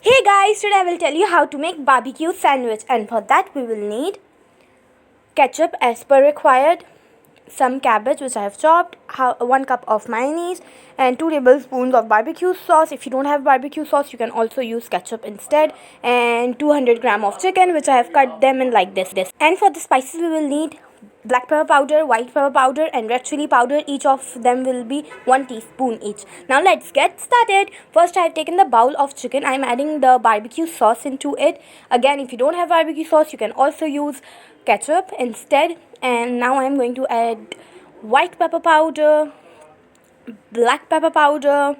Hey guys, today I will tell you how to make barbecue sandwich, and for that we will need ketchup as per required, some cabbage which I have chopped, 1 cup of mayonnaise and 2 tablespoons of barbecue sauce. If you don't have barbecue sauce, you can also use ketchup instead, and 200 gram of chicken which I have cut them in like this. And for the spices we will need black pepper powder, white pepper powder and red chili powder. Each of them will be 1 teaspoon each. Now let's get started. First I have taken the bowl of chicken. I am adding the barbecue sauce into it. Again, if you don't have barbecue sauce, you can also use ketchup instead. And now I am going to add white pepper powder, black pepper powder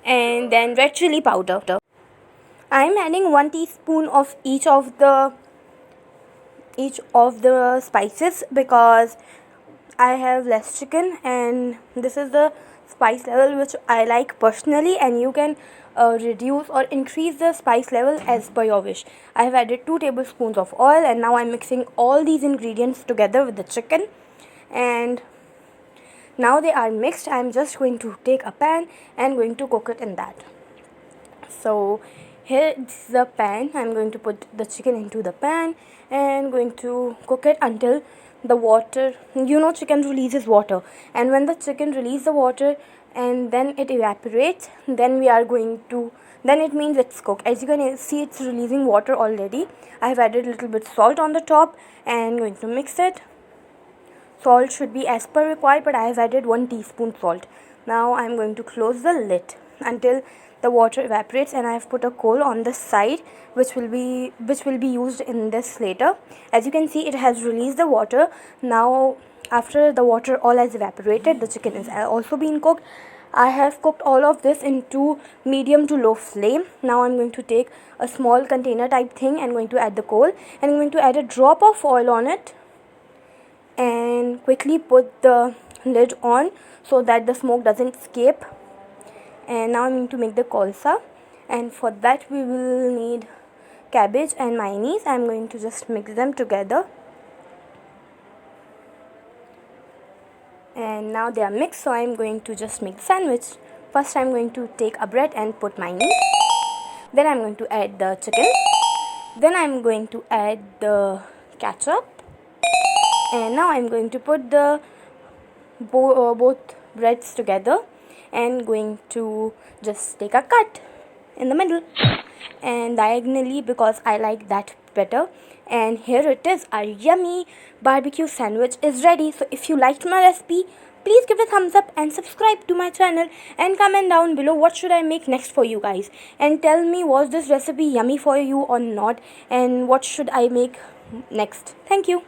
and then red chili powder. I am adding 1 teaspoon of each of the spices because I have less chicken, and this is the spice level which I like personally, and you can reduce or increase the spice level as per your wish. I have added 2 tablespoons of oil, and now I'm mixing all these ingredients together with the chicken. And now they are mixed, I'm just going to take a pan and going to cook it in that. So here is the pan. I'm going to put the chicken into the pan and going to cook it until the water, chicken releases water, and when the chicken releases the water and then it evaporates, then it means it's cooked. As you can see, it's releasing water already. I have added a little bit salt on the top and going to mix it. Salt should be as per required, but I have added 1 teaspoon salt. Now I am going to close the lid until the water evaporates, and I have put a coal on the side which will be used in this later. As you can see, it has released the water. Now after the water all has evaporated, the chicken is also being cooked. I have cooked all of this into medium to low flame. Now I'm going to take a small container type thing and going to add the coal, and I'm going to add a drop of oil on it and quickly put the lid on so that the smoke doesn't escape. And now I'm going to make the kolsa, and for that we will need cabbage and mayonnaise. I'm going to just mix them together, and now they are mixed, so I'm going to just make the sandwich. First I'm going to take a bread and put mayonnaise, then I'm going to add the chicken, then I'm going to add the ketchup, and now I'm going to put the both breads together and going to just take a cut in the middle and diagonally because I like that better. And here it is, our yummy barbecue sandwich is ready. So if you liked my recipe, please give it a thumbs up and subscribe to my channel, and comment down below what should I make next for you guys, and tell me was this recipe yummy for you or not, and what should I make next. Thank you.